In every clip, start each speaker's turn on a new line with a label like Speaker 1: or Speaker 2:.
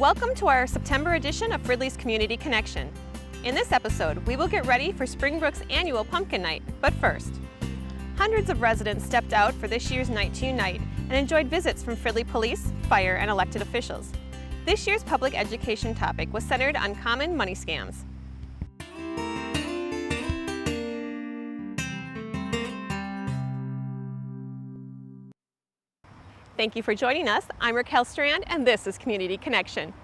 Speaker 1: Welcome to our September edition of Fridley's Community Connection. In this episode, we will get ready for Springbrook's annual Pumpkin Night, but first. Hundreds of residents stepped out for this year's Night to Unite and enjoyed visits from Fridley police, fire, and elected officials. This year's public education topic was centered on common money scams. Thank you for joining us. I'm Raquel Strand, and this is Community Connection.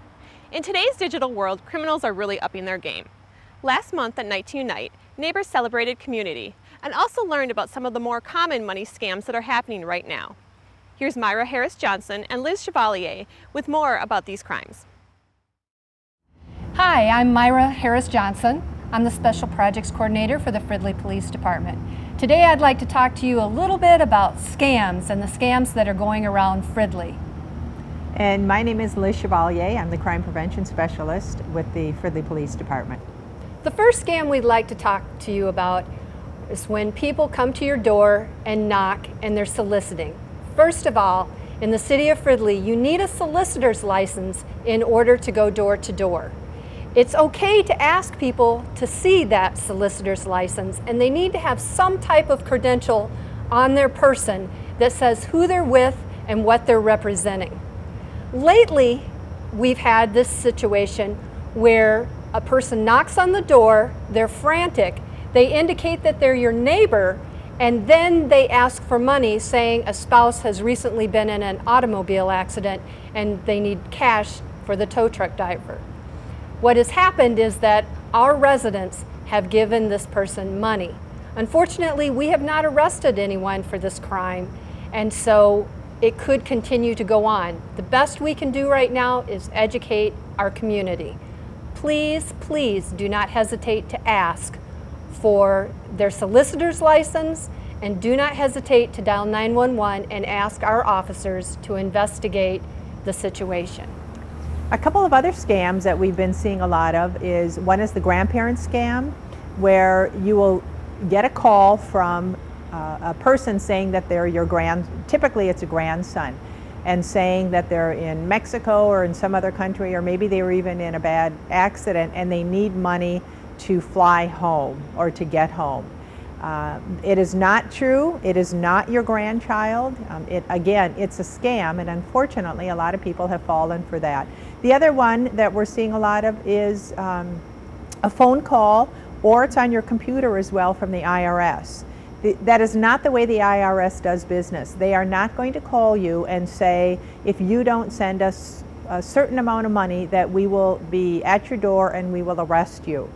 Speaker 1: In today's digital world, criminals are really upping their game. Last month at Night to Unite, neighbors celebrated community and also learned about some of the more common money scams that are happening right now. Here's Myra Harris-Johnson and Liz Chevalier with more about these crimes.
Speaker 2: Hi, I'm Myra Harris-Johnson. I'm the Special Projects Coordinator for the Fridley Police Department. Today I'd like to talk to you a little bit about scams and the scams that are going around Fridley.
Speaker 3: And my name is Liz Chevalier. I'm the Crime Prevention Specialist with the Fridley Police Department.
Speaker 2: The first scam we'd like to talk to you about is when people come to your door and knock and they're soliciting. First of all, in the city of Fridley, you need a solicitor's license in order to go door to door. It's okay to ask people to see that solicitor's license, and they need to have some type of credential on their person that says who they're with and what they're representing. Lately, we've had this situation where a person knocks on the door, they're frantic, they indicate that they're your neighbor, and then they ask for money, saying a spouse has recently been in an automobile accident and they need cash for the tow truck driver. What has happened is that our residents have given this person money. Unfortunately, we have not arrested anyone for this crime, and so it could continue to go on. The best we can do right now is educate our community. Please, please do not hesitate to ask for their solicitor's license, and do not hesitate to dial 911 and ask our officers to investigate the situation.
Speaker 3: A couple of other scams that we've been seeing a lot of is, one is the grandparent scam, where you will get a call from a person saying that they're your typically it's a grandson, and saying that they're in Mexico or in some other country, or maybe they were even in a bad accident and they need money to fly home or to get home. It is not true. It is not your grandchild. Again, it's a scam, and unfortunately a lot of people have fallen for that. The other one that we're seeing a lot of is a phone call, or it's on your computer as well, from the IRS. That is not the way the IRS does business. They are not going to call you and say, if you don't send us a certain amount of money, that we will be at your door and we will arrest you.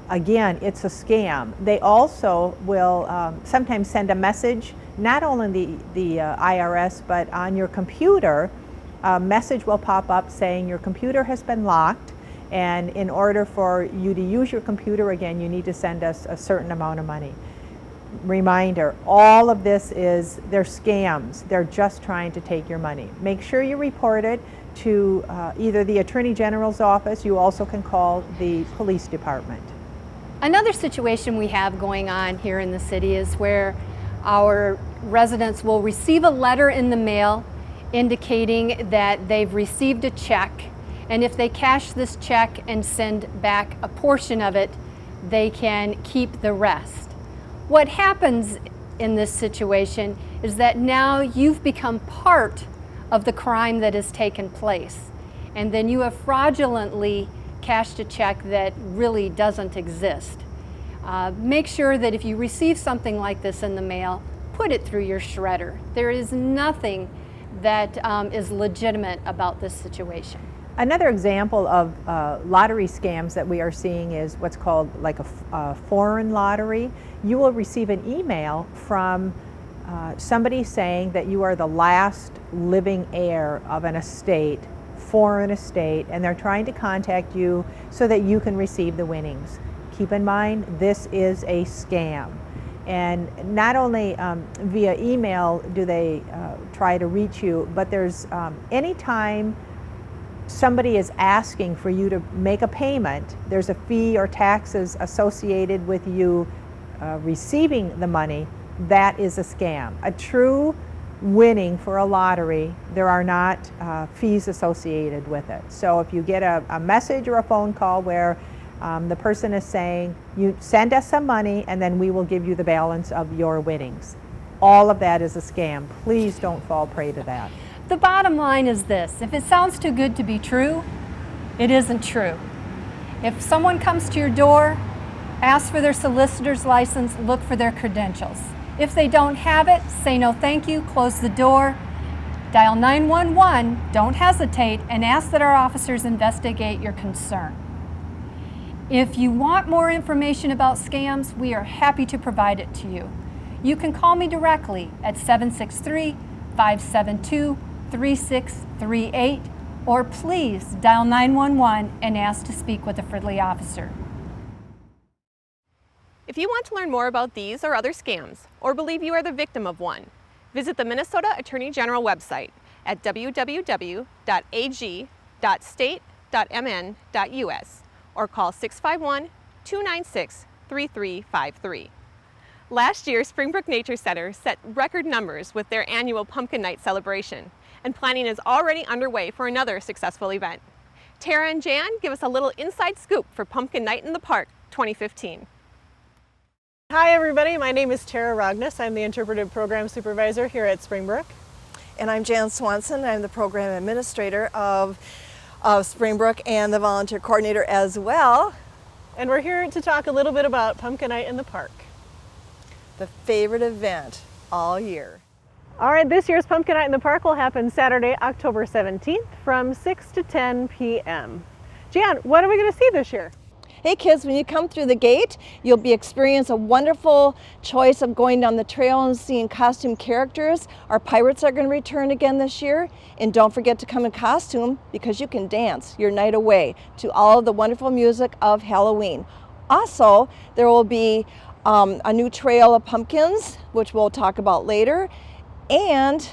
Speaker 3: Again, it's a scam. They also will sometimes send a message, not only the IRS, but on your computer. A message will pop up saying your computer has been locked, and in order for you to use your computer again, you need to send us a certain amount of money. Reminder, all of this they're scams. They're just trying to take your money. Make sure you report it to either the Attorney General's office. You also can call the police department.
Speaker 2: Another situation we have going on here in the city is where our residents will receive a letter in the mail indicating that they've received a check, and if they cash this check and send back a portion of it, they can keep the rest. What happens in this situation is that now you've become part of the crime that has taken place, and then you have fraudulently cashed a check that really doesn't exist. Make sure that if you receive something like this in the mail, put it through your shredder. There is nothing that is legitimate about this situation.
Speaker 3: Another example of lottery scams that we are seeing is what's called like a foreign lottery. You will receive an email from somebody saying that you are the last living heir of an estate, foreign estate, and they're trying to contact you so that you can receive the winnings. Keep in mind, this is a scam. And not only via email do they try to reach you, but there's anytime somebody is asking for you to make a payment, there's a fee or taxes associated with you receiving the money. That is a scam. A true winning for a lottery, there are not fees associated with it. So if you get a message or a phone call where the person is saying, you send us some money and then we will give you the balance of your winnings. All of that is a scam. Please don't fall prey to that.
Speaker 2: The bottom line is this: if it sounds too good to be true, it isn't true. If someone comes to your door, ask for their solicitor's license, look for their credentials. If they don't have it, say no thank you, close the door, dial 911, don't hesitate, and ask that our officers investigate your concern. If you want more information about scams, we are happy to provide it to you. You can call me directly at 763-572-3638, or please dial 911 and ask to speak with a Fridley officer.
Speaker 1: If you want to learn more about these or other scams, or believe you are the victim of one, visit the Minnesota Attorney General website at www.ag.state.mn.us or call 651-296-3353. Last year, Springbrook Nature Center set record numbers with their annual Pumpkin Night celebration, and planning is already underway for another successful event. Tara and Jan give us a little inside scoop for Pumpkin Night in the Park 2015.
Speaker 4: Hi everybody, my name is Tara Rogness. I'm the Interpretive Program Supervisor here at Springbrook.
Speaker 5: And I'm Jan Swanson. I'm the Program Administrator of Springbrook and the Volunteer Coordinator as well.
Speaker 4: And we're here to talk a little bit about Pumpkin Night in the Park.
Speaker 5: The favorite event all year.
Speaker 4: All right, this year's Pumpkin Night in the Park will happen Saturday, October 17th from 6 to 10 p.m. Jan, what are we going to see this year?
Speaker 5: Hey kids, when you come through the gate, you'll be experiencing a wonderful choice of going down the trail and seeing costume characters. Our pirates are going to return again this year. And don't forget to come in costume because you can dance your night away to all of the wonderful music of Halloween. Also, there will be a new trail of pumpkins, which we'll talk about later. And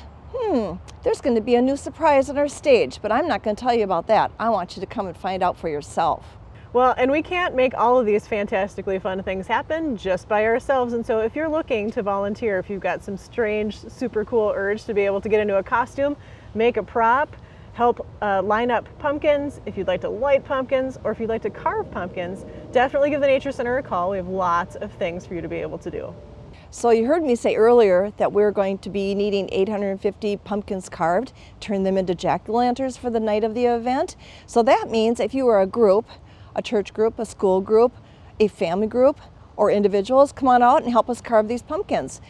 Speaker 5: there's going to be a new surprise on our stage, but I'm not going to tell you about that. I want you to come and find out for yourself.
Speaker 4: Well, and we can't make all of these fantastically fun things happen just by ourselves. And so if you're looking to volunteer, if you've got some strange, super cool urge to be able to get into a costume, make a prop, help line up pumpkins, if you'd like to light pumpkins, or if you'd like to carve pumpkins, definitely give the Nature Center a call. We have lots of things for you to be able to do.
Speaker 5: So you heard me say earlier that we're going to be needing 850 pumpkins carved, turn them into jack-o'-lanterns for the night of the event. So that means if you are a group, a church group, a school group, a family group, or individuals, come on out and help us carve these pumpkins.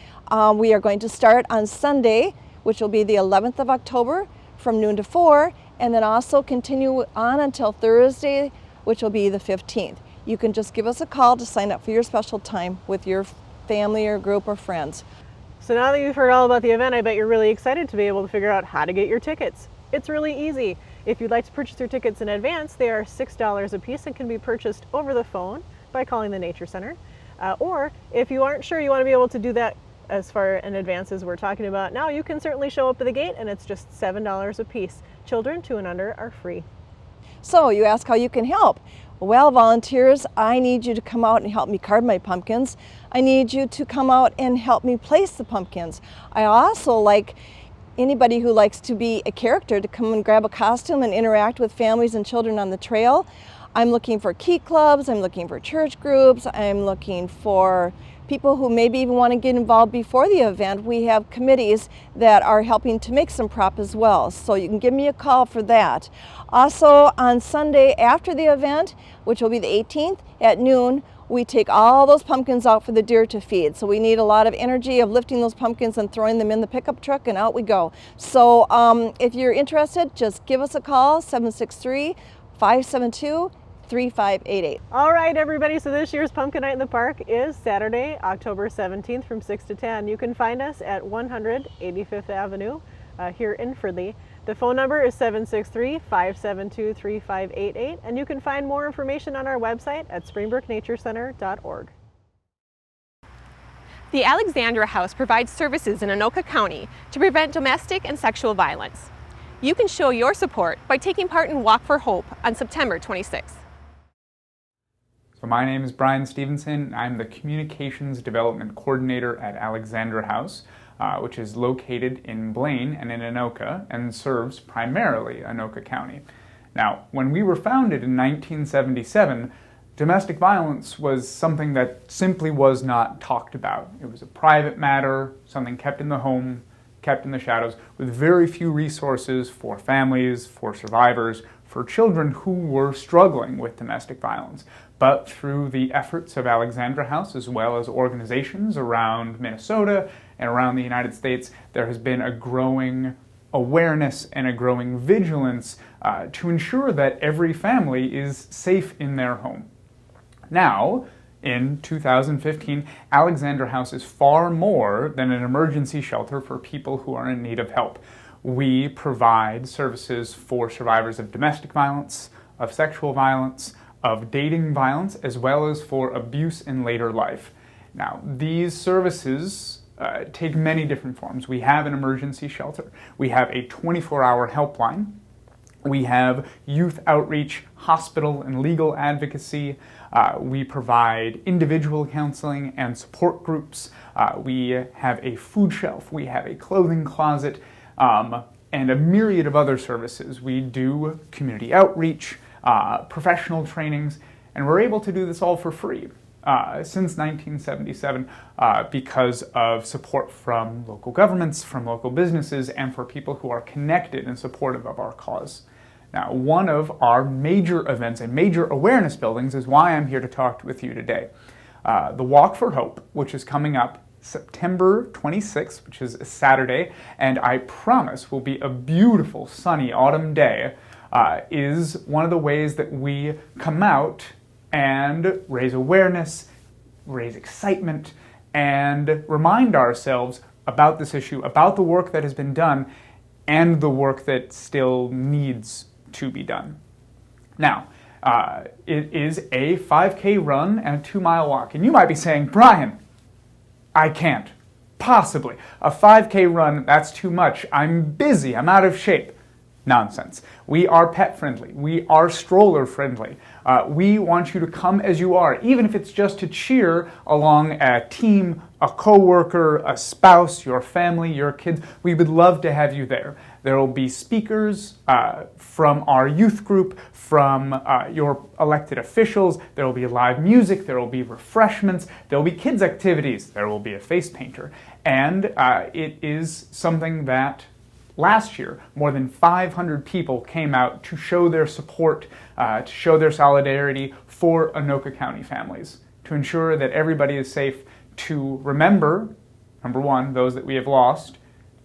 Speaker 5: We are going to start on Sunday, which will be the 11th of October from noon to 4, and then also continue on until Thursday, which will be the 15th. You can just give us a call to sign up for your special time with your family or group or friends.
Speaker 4: So now that you've heard all about the event, I bet you're really excited to be able to figure out how to get your tickets. It's really easy. If you'd like to purchase your tickets in advance, they are $6 a piece and can be purchased over the phone by calling the Nature Center. Or if you aren't sure you want to be able to do that as far in advance as we're talking about now, you can certainly show up at the gate and it's just $7 a piece. Children 2 and under are free.
Speaker 5: So you ask how you can help. Well, volunteers, I need you to come out and help me carve my pumpkins. I need you to come out and help me place the pumpkins. I also like anybody who likes to be a character to come and grab a costume and interact with families and children on the trail. I'm looking for key clubs, I'm looking for church groups, I'm looking for people who maybe even want to get involved before the event. We have committees that are helping to make some prop as well, so you can give me a call for that. Also on Sunday after the event, which will be the 18th at noon, we take all those pumpkins out for the deer to feed. So we need a lot of energy of lifting those pumpkins and throwing them in the pickup truck and out we go. So if you're interested, just give us a call, 763-572-3588.
Speaker 4: All right, everybody, so this year's Pumpkin Night in the Park is Saturday, October 17th from 6 to 10. You can find us at 100 85th Avenue here in Fridley. The phone number is 763-572-3588, and you can find more information on our website at springbrooknaturecenter.org.
Speaker 1: The Alexandra House provides services in Anoka County to prevent domestic and sexual violence. You can show your support by taking part in Walk for Hope on September 26th.
Speaker 6: So my name is Brian Stevenson. I'm the Communications Development Coordinator at Alexandra House. which is located in Blaine and in Anoka and serves primarily Anoka County. Now, when we were founded in 1977, domestic violence was something that simply was not talked about. It was a private matter, something kept in the home, kept in the shadows, with very few resources for families, for survivors, for children who were struggling with domestic violence. But through the efforts of Alexandra House, as well as organizations around Minnesota and around the United States, there has been a growing awareness and a growing vigilance to ensure that every family is safe in their home. Now, in 2015, Alexandra House is far more than an emergency shelter for people who are in need of help. We provide services for survivors of domestic violence, of sexual violence, of dating violence, as well as for abuse in later life. Now, these services take many different forms. We have an emergency shelter. We have a 24-hour helpline. We have youth outreach, hospital and legal advocacy. We provide individual counseling and support groups. We have a food shelf. We have a clothing closet, and a myriad of other services. We do community outreach, professional trainings, and we're able to do this all for free since 1977 because of support from local governments, from local businesses, and for people who are connected and supportive of our cause. Now, one of our major events and major awareness buildings is why I'm here to talk with you today. The Walk for Hope, which is coming up September 26th, which is a Saturday, and I promise will be a beautiful sunny autumn day, is one of the ways that we come out and raise awareness, raise excitement, and remind ourselves about this issue, about the work that has been done, and the work that still needs to be done. Now, it is a 5K run and a 2-mile walk, and you might be saying, Brian, I can't, possibly. A 5K run, that's too much. I'm busy, I'm out of shape. Nonsense. We are pet friendly. We are stroller friendly. We want you to come as you are, even if it's just to cheer along a team, a coworker, a spouse, your family, your kids. We would love to have you there. There will be speakers from our youth group, from your elected officials. There will be live music. There will be refreshments. There will be kids' activities. There will be a face painter. And it is something that last year, more than 500 people came out to show their support, to show their solidarity for Anoka County families, to ensure that everybody is safe, to remember, number one, those that we have lost,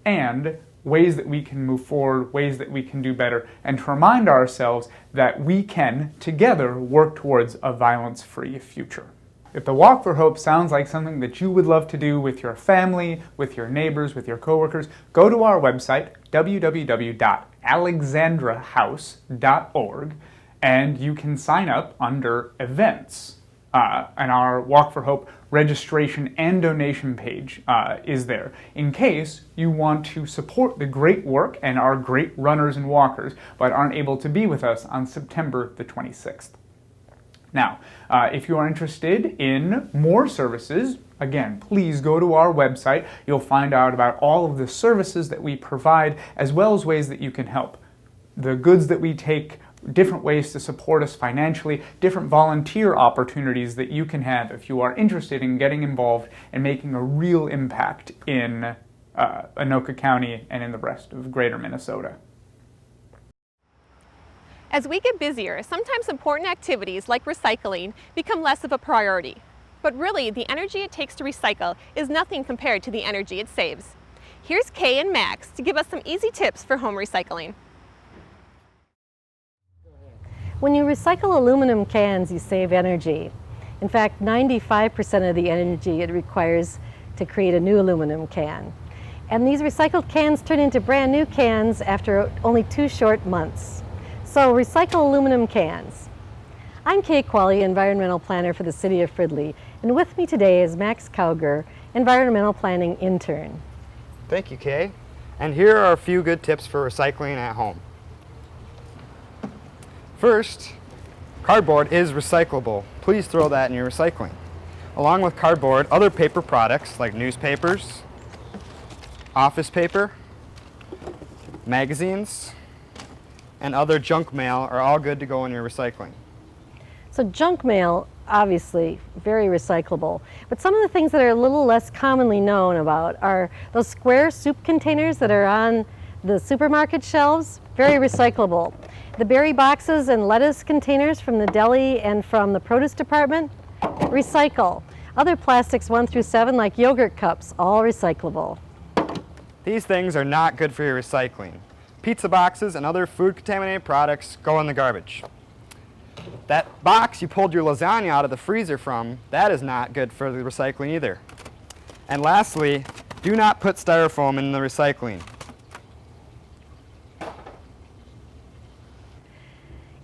Speaker 6: and ways that we can move forward, ways that we can do better, and to remind ourselves that we can, together, work towards a violence-free future. If the Walk for Hope sounds like something that you would love to do with your family, with your neighbors, with your coworkers, go to our website, www.alexandrahouse.org, and you can sign up under events. And our Walk for Hope registration and donation page is there, in case you want to support the great work and our great runners and walkers, but aren't able to be with us on September the 26th. Now, if you are interested in more services, again, please go to our website. You'll find out about all of the services that we provide, as well as ways that you can help. The goods that we take, different ways to support us financially, different volunteer opportunities that you can have if you are interested in getting involved and making a real impact in Anoka County and in the rest of greater Minnesota.
Speaker 1: As we get busier, sometimes important activities like recycling become less of a priority. But really, the energy it takes to recycle is nothing compared to the energy it saves. Here's Kay and Max to give us some easy tips for home recycling.
Speaker 7: When you recycle aluminum cans, you save energy. In fact, 95% of the energy it requires to create a new aluminum can. And these recycled cans turn into brand new cans after only 2 short months. So recycle aluminum cans. I'm Kay Qualley, Environmental Planner for the City of Fridley, and with me today is Max Cowger, Environmental Planning Intern.
Speaker 8: Thank you, Kay. And here are a few good tips for recycling at home. First, cardboard is recyclable. Please throw that in your recycling. Along with cardboard, other paper products like newspapers, office paper, magazines, and other junk mail are all good to go in your recycling.
Speaker 7: So junk mail, obviously, very recyclable. But some of the things that are a little less commonly known about are those square soup containers that are on the supermarket shelves, very recyclable. The berry boxes and lettuce containers from the deli and from the produce department, recycle. Other plastics 1 through 7, like yogurt cups, all recyclable.
Speaker 8: These things are not good for your recycling. Pizza boxes and other food contaminated products go in the garbage. That box you pulled your lasagna out of the freezer from, that is not good for the recycling either. And lastly, do not put styrofoam in the recycling.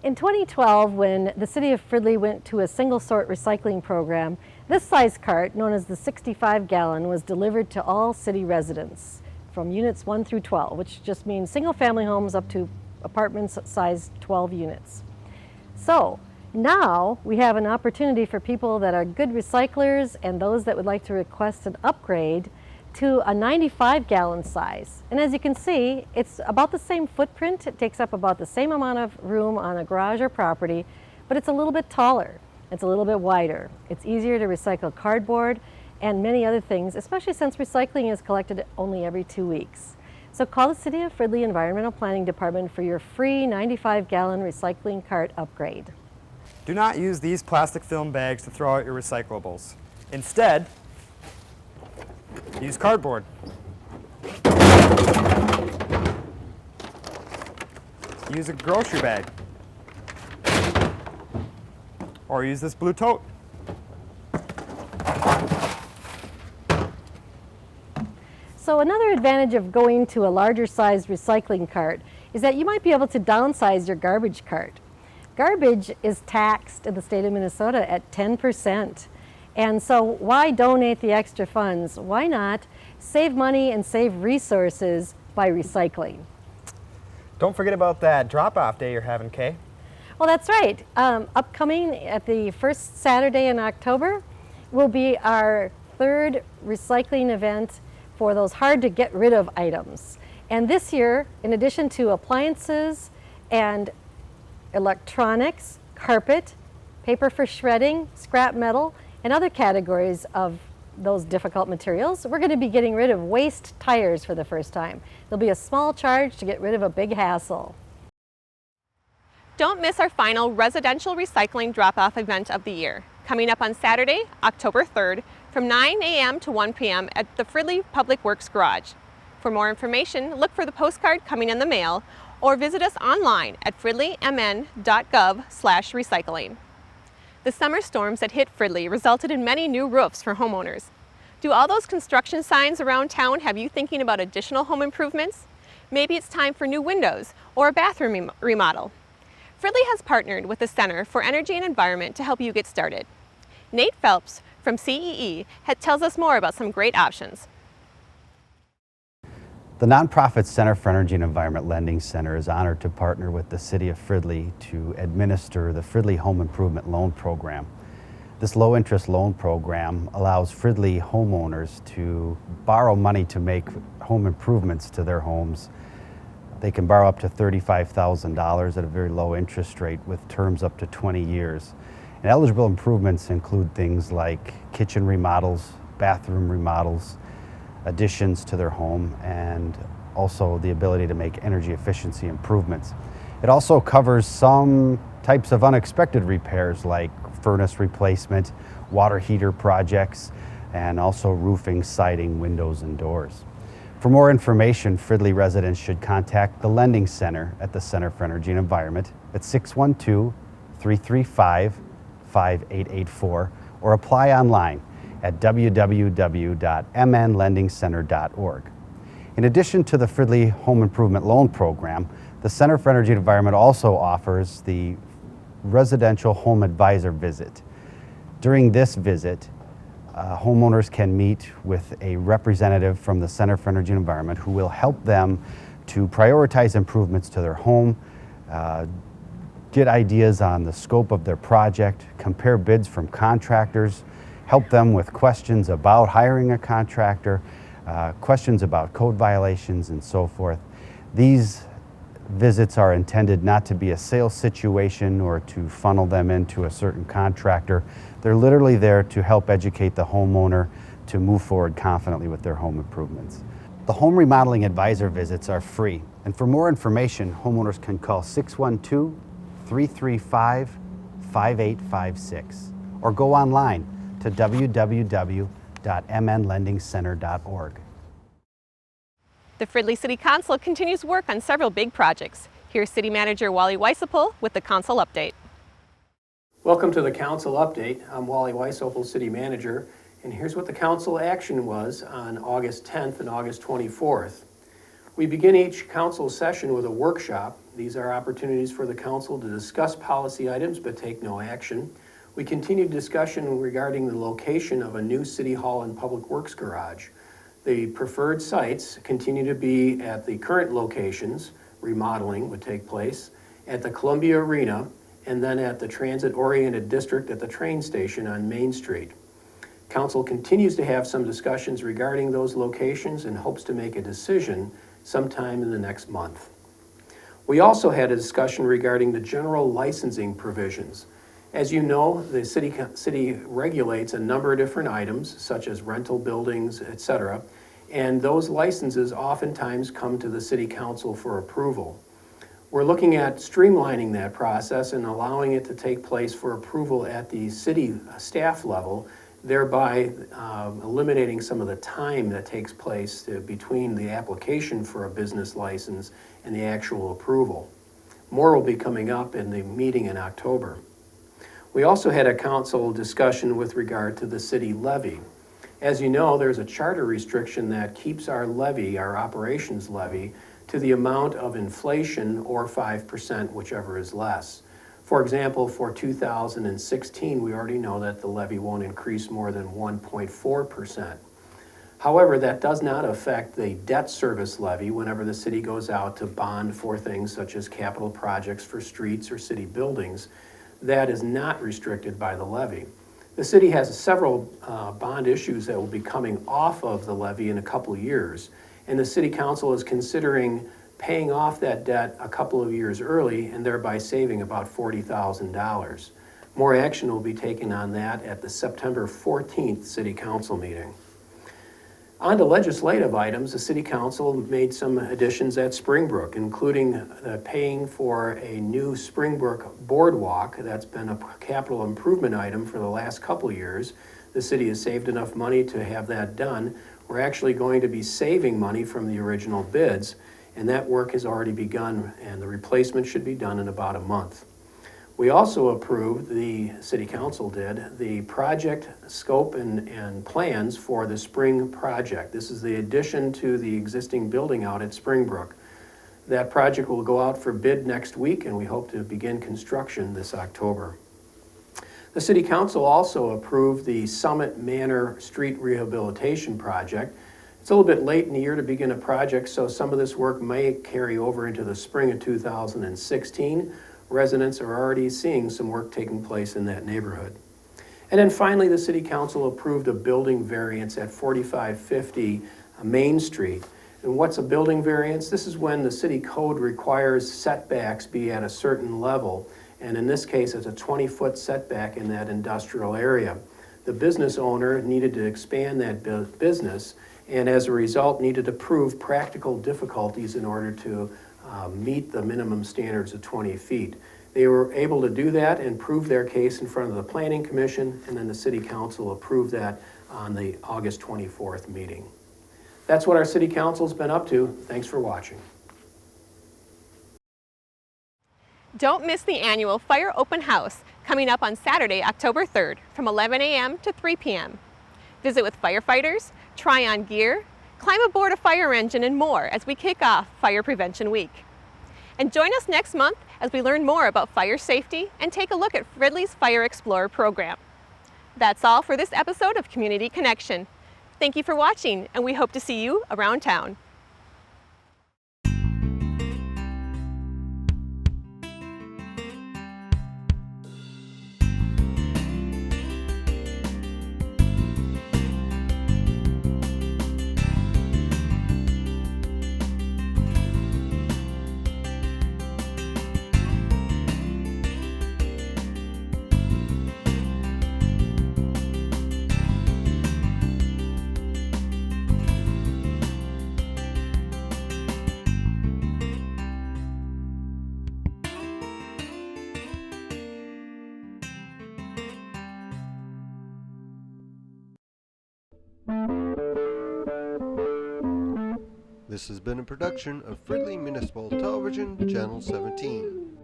Speaker 7: In 2012, when the city of Fridley went to a single sort recycling program, this size cart, known as the 65-gallon, was delivered to all city residents from units 1 through 12, which just means single family homes up to apartments size 12 units. So now we have an opportunity for people that are good recyclers and those that would like to request an upgrade to a 95-gallon size. And as you can see, it's about the same footprint. It takes up about the same amount of room on a garage or property, but it's a little bit taller. It's a little bit wider. It's easier to recycle cardboard and many other things, especially since recycling is collected only every 2 weeks. So call the City of Fridley Environmental Planning Department for your free 95-gallon recycling cart upgrade.
Speaker 8: Do not use these plastic film bags to throw out your recyclables. Instead, use cardboard. Use a grocery bag. Or use this blue tote.
Speaker 7: So another advantage of going to a larger sized recycling cart is that you might be able to downsize your garbage cart. Garbage is taxed in the state of Minnesota at 10%. And so why donate the extra funds? Why not save money and save resources by recycling?
Speaker 8: Don't forget about that drop-off day you're having, Kay.
Speaker 7: Well, that's right. Upcoming at the first Saturday in October will be our 3rd recycling event for those hard to get rid of items. And this year, in addition to appliances and electronics, carpet, paper for shredding, scrap metal, and other categories of those difficult materials, we're going to be getting rid of waste tires for the first time. There'll be a small charge to get rid of a big hassle.
Speaker 1: Don't miss our final residential recycling drop-off event of the year, coming up on Saturday, October 3rd, from 9 a.m. to 1 p.m. at the Fridley Public Works Garage. For more information, look for the postcard coming in the mail or visit us online at fridleymn.gov/recycling. The summer storms that hit Fridley resulted in many new roofs for homeowners. Do all those construction signs around town have you thinking about additional home improvements? Maybe it's time for new windows or a bathroom remodel. Fridley has partnered with the Center for Energy and Environment to help you get started. Nate Phelps from CEE tells us more about some great options.
Speaker 9: The nonprofit Center for Energy and Environment Lending Center is honored to partner with the City of Fridley to administer the Fridley Home Improvement Loan Program. This low-interest loan program allows Fridley homeowners to borrow money to make home improvements to their homes. They can borrow up to $35,000 at a very low interest rate with terms up to 20 years. And eligible improvements include things like kitchen remodels, bathroom remodels, additions to their home, and also the ability to make energy efficiency improvements. It also covers some types of unexpected repairs like furnace replacement, water heater projects, and also roofing, siding, windows, and doors. For more information, Fridley residents should contact the Lending Center at the Center for Energy and Environment at 612-335-5884 or apply online at www.mnlendingcenter.org. In addition to the Fridley Home Improvement Loan Program, the Center for Energy and Environment also offers the Residential Home Advisor Visit. During this visit, homeowners can meet with a representative from the Center for Energy and Environment who will help them to prioritize improvements to their home, get ideas on the scope of their project, compare bids from contractors, help them with questions about hiring a contractor, questions about code violations and so forth. These visits are intended not to be a sales situation or to funnel them into a certain contractor. They're literally there to help educate the homeowner to move forward confidently with their home improvements. The home remodeling advisor visits are free, and for more information, homeowners can call 612-335-5856 or go online to www.mnlendingcenter.org.
Speaker 1: The Fridley City Council continues work on several big projects. Here's City Manager Wally Weisopel with the Council Update.
Speaker 10: Welcome to the Council Update. I'm Wally Weisopel, City Manager, and here's what the Council action was on August 10th and August 24th. We begin each Council session with a workshop. These are opportunities for the Council to discuss policy items but take no action. We continue discussion regarding the location of a new City Hall and Public Works garage. The preferred sites continue to be at the current locations. Remodeling would take place at the Columbia Arena and then at the transit-oriented district at the train station on Main Street. Council continues to have some discussions regarding those locations and hopes to make a decision sometime in the next month. We also had a discussion regarding the general licensing provisions. As you know, the city regulates a number of different items, such as rental buildings, etc., and those licenses oftentimes come to the City Council for approval. We're looking at streamlining that process and allowing it to take place for approval at the city staff level, thereby eliminating some of the time that takes place between the application for a business license and the actual approval. More will be coming up in the meeting in October. We also had a council discussion with regard to the city levy. As you know, there's a charter restriction that keeps our levy, our operations levy, to the amount of inflation or 5%, whichever is less. For example, for 2016, we already know that the levy won't increase more than 1.4%. However, that does not affect the debt service levy whenever the city goes out to bond for things such as capital projects for streets or city buildings. That is not restricted by the levy. The city has several bond issues that will be coming off of the levy in a couple of years, and the City Council is considering paying off that debt a couple of years early and thereby saving about $40,000. More action will be taken on that at the September 14th City Council meeting. On to legislative items, the City Council made some additions at Springbrook, including paying for a new Springbrook boardwalk. That's been a capital improvement item for the last couple of years. The city has saved enough money to have that done. We're actually going to be saving money from the original bids, and that work has already begun, and the replacement should be done in about a month. We also approved, the City Council did, the project scope and plans for the spring project. This is the addition to the existing building out at Springbrook. That project will go out for bid next week, and we hope to begin construction this October. The City Council also approved the Summit Manor Street Rehabilitation Project. It's a little bit late in the year to begin a project, so some of this work may carry over into the spring of 2016. Residents are already seeing some work taking place in that neighborhood. And then finally, the City Council approved a building variance at 4550 Main Street. And what's a building variance? This is when the city code requires setbacks be at a certain level. And in this case, it's a 20-foot setback in that industrial area. The business owner needed to expand that business, and as a result needed to prove practical difficulties in order to meet the minimum standards of 20 feet. They were able to do that and prove their case in front of the Planning Commission, and then the City Council approved that on the August 24th meeting. That's what our City Council's been up to. Thanks for watching.
Speaker 1: Don't miss the annual Fire Open House coming up on Saturday, October 3rd from 11 a.m. to 3 p.m. Visit with firefighters, try on gear, climb aboard a fire engine, and more as we kick off Fire Prevention Week. And join us next month as we learn more about fire safety and take a look at Fridley's Fire Explorer program. That's all for this episode of Community Connection. Thank you for watching, and we hope to see you around town.
Speaker 11: This has been a production of Fridley Municipal Television, Channel 17.